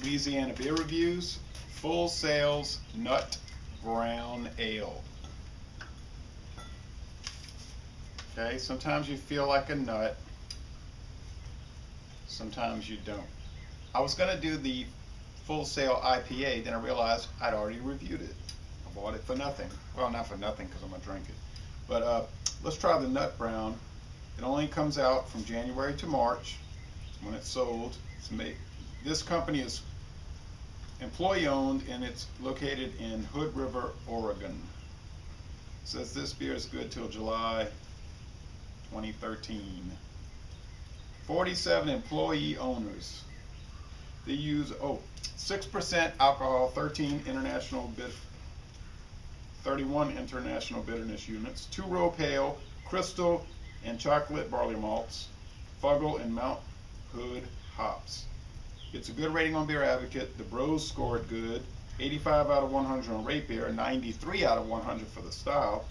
Louisiana Beer Reviews, Full Sail's Nut Brown Ale. Okay, sometimes you feel like a nut, sometimes you don't. I was going to do the Full Sail IPA, then I realized I'd already reviewed it. I bought it for nothing. Well, not for nothing because I'm going to drink it. But let's try the Nut Brown. It only comes out from January to March when it's sold. It's made, this company is employee owned and it's located in Hood River, Oregon. It says this beer is good till July 2013. 47 employee owners. They use 6% alcohol, 31 international bitterness units, 2-row pale, crystal, and chocolate barley malts, Fuggle and Mount Hood hops. It's a good rating on Beer Advocate. The Bros scored good, 85 out of 100 on Rate Beer, 93 out of 100 for the style,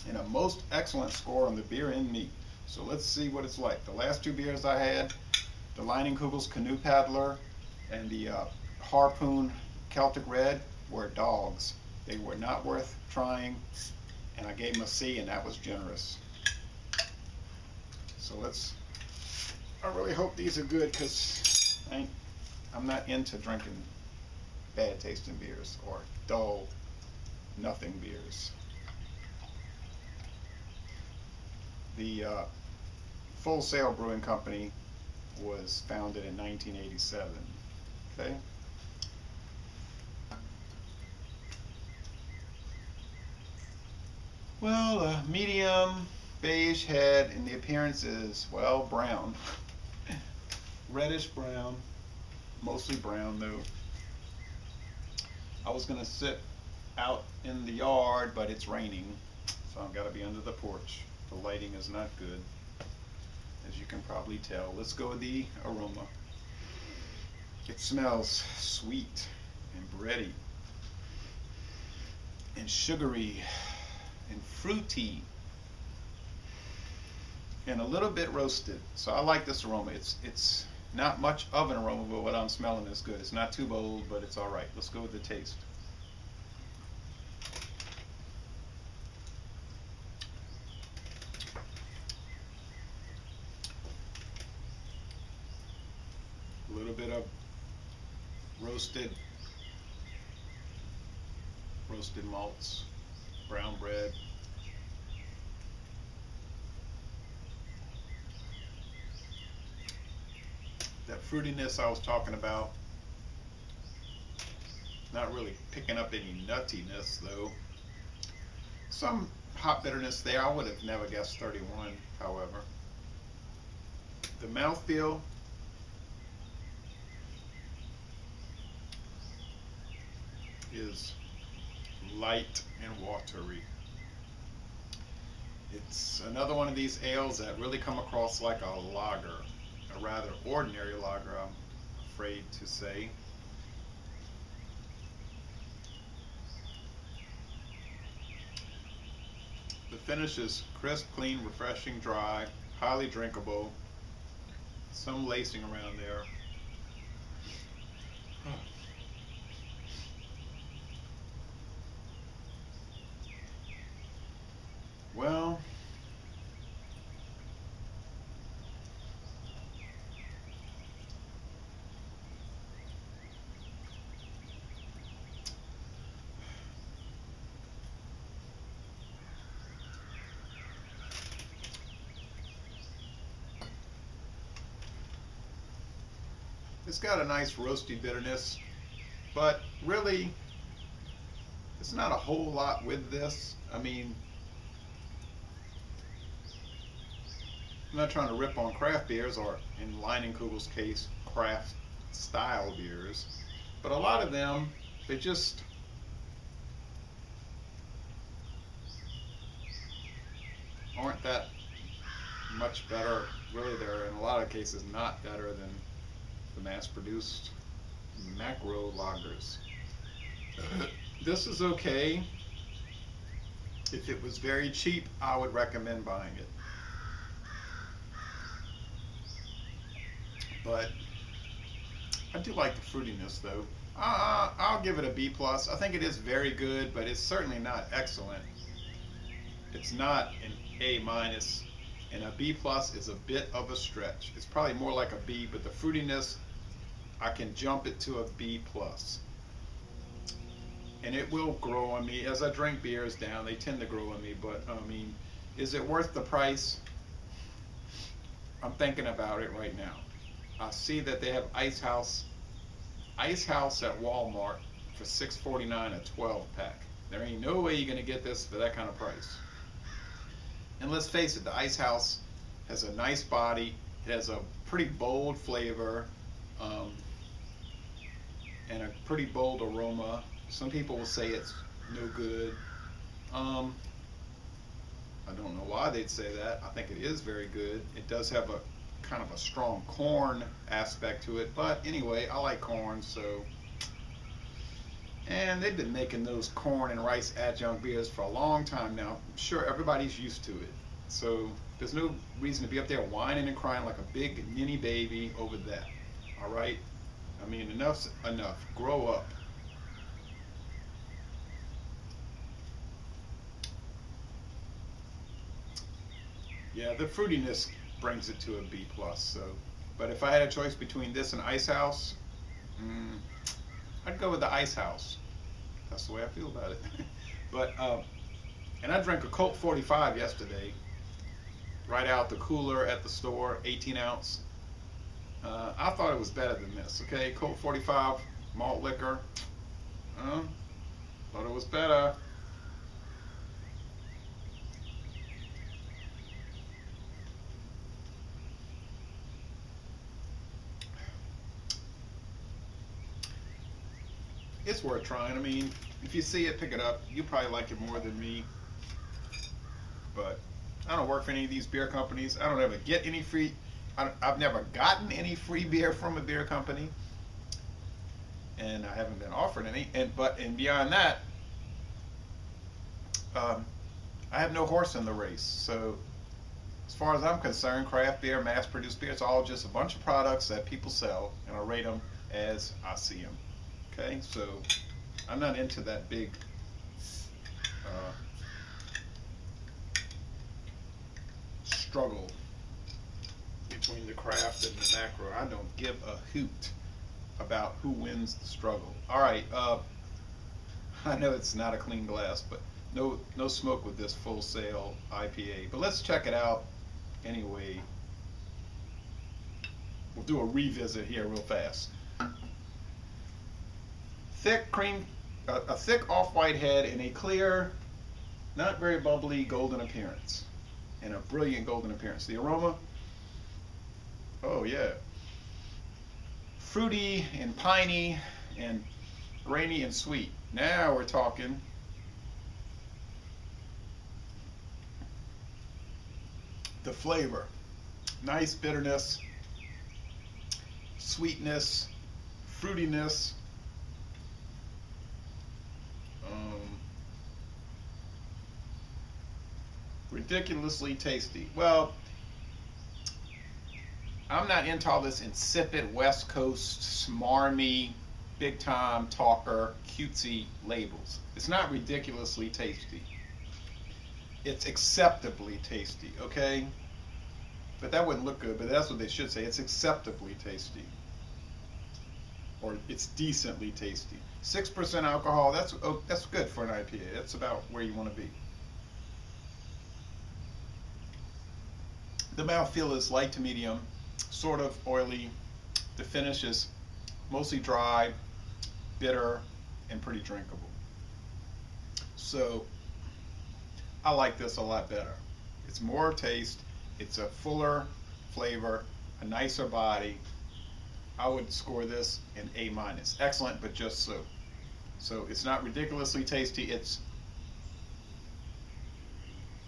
and a most excellent score on the Beer and Meat. So let's see what it's like. The last two beers I had, the Leinenkugel's Canoe Paddler and the Harpoon Celtic Red, were dogs. They were not worth trying, and I gave them a C, and that was generous. So I really hope these are good, because I'm not into drinking bad tasting beers or dull, nothing beers. The Full Sail Brewing Company was founded in 1987. Okay. Well, medium beige head, and the appearance is, well, brown. Reddish brown, mostly brown though. I was gonna sit out in the yard, but it's raining, so I've got to be under the porch. The lighting is not good, as you can probably tell. Let's go with the aroma. It smells sweet and bready and sugary and fruity and a little bit roasted. So I like this aroma. It's not much of an aroma, but what I'm smelling is good. It's not too bold, but it's all right. Let's go with the taste. A little bit of roasted malts, brown bread. That fruitiness I was talking about, not really picking up any nuttiness though. Some hop bitterness there. I would have never guessed 31, however. The mouthfeel, is light and watery. It's another one of these ales that really come across like a lager, a rather ordinary lager, I'm afraid to say. The finish is crisp, clean, refreshing, dry, highly drinkable, some lacing around there. Well, it's got a nice roasty bitterness, but really, it's not a whole lot with this. I mean, I'm not trying to rip on craft beers, or in Leinenkugel's case, craft style beers, but a lot of them, they just aren't that much better. Really, they're in a lot of cases not better than the mass-produced macro lagers. This is okay. If it was very cheap, I would recommend buying it. But I do like the fruitiness though. I'll give it a B plus. I think it is very good, but it's certainly not excellent. It's not an A minus, and a B plus is a bit of a stretch. It's probably more like a B, but the fruitiness, I can jump it to a B plus. And it will grow on me as I drink beers down. They tend to grow on me, but I mean, is it worth the price? I'm thinking about it right now. I see that they have Ice House at Walmart for $6.49 a 12 pack. There ain't no way you're gonna get this for that kind of price. And let's face it, the Ice House has a nice body. It has a pretty bold flavor, and a pretty bold aroma. Some people will say it's no good. I don't know why they'd say that. I think it is very good. It does have a kind of a strong corn aspect to it, but anyway, I like corn, so. And they've been making those corn and rice adjunct beers for a long time now. I'm sure everybody's used to it. So there's no reason to be up there whining and crying like a big ninny baby over that. All right? I mean, enough's enough. Grow up. Yeah, the fruitiness brings it to a B plus. So, but if I had a choice between this and Ice House, I'd go with the Ice House. That's the way I feel about it. But and I drank a Colt 45 yesterday, right out the cooler at the store, 18 ounce. I thought it was better than this. Okay, Colt 45 malt liquor. Thought it was better. It's worth trying. I mean, if you see it, pick it up. You probably like it more than me. But I don't work for any of these beer companies. I don't ever get any free. I've never gotten any free beer from a beer company, and I haven't been offered any. And beyond that, I have no horse in the race. So as far as I'm concerned, craft beer, mass-produced beer, it's all just a bunch of products that people sell, and I rate them as I see them. Okay, so I'm not into that big struggle between the craft and the macro. I don't give a hoot about who wins the struggle. All right, I know it's not a clean glass, but no smoke with this Full Sail IPA. But let's check it out anyway. We'll do a revisit here real fast. Thick cream, a thick off-white head and a clear, not very bubbly golden appearance, and a brilliant golden appearance. The aroma, oh yeah, fruity and piney and grainy and sweet. Now we're talking. The flavor, nice bitterness, sweetness, fruitiness. Ridiculously tasty. Well, I'm not into all this insipid West Coast, smarmy, big time talker, cutesy labels. It's not ridiculously tasty. It's acceptably tasty, okay? But that wouldn't look good, but that's what they should say. It's acceptably tasty. Or it's decently tasty. 6% alcohol, that's good for an IPA. That's about where you want to be. The mouthfeel is light to medium, sort of oily. The finish is mostly dry, bitter, and pretty drinkable. So I like this a lot better. It's more taste, it's a fuller flavor, a nicer body. I would score this an A minus. Excellent, but just so. So it's not ridiculously tasty. It's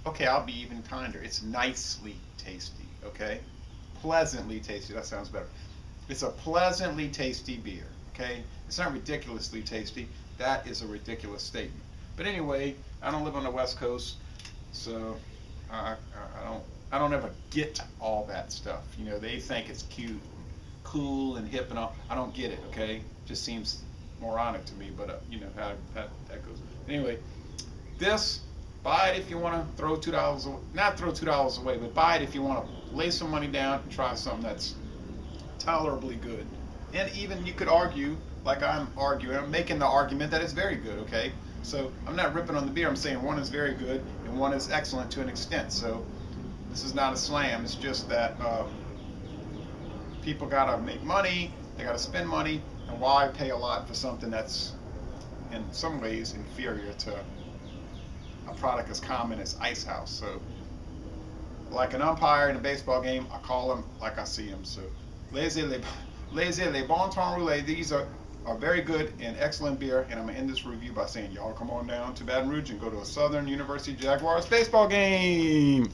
okay, I'll be even kinder. It's nicely tasty, okay? Pleasantly tasty, that sounds better. It's a pleasantly tasty beer, okay? It's not ridiculously tasty. That is a ridiculous statement. But anyway, I don't live on the West Coast, so I don't ever get all that stuff. You know, they think it's cute, cool and hip and all. I don't get it. Okay, just seems moronic to me. But you know how that goes. Anyway, this. Buy it if you want to throw $2 away. Not throw $2 away, but buy it if you want to lay some money down and try something that's tolerably good. And even you could argue, like I'm arguing, I'm making the argument that it's very good, okay? So I'm not ripping on the beer, I'm saying one is very good and one is excellent to an extent. So this is not a slam, it's just that people gotta make money, they gotta spend money, and why pay a lot for something that's in some ways inferior to a product as common as Ice House. So like an umpire in a baseball game, I call them like I see them. So Les Bon Temps Roulés, these are very good and excellent beer, and I'm going to end this review by saying y'all come on down to Baton Rouge and go to a Southern University Jaguars baseball game.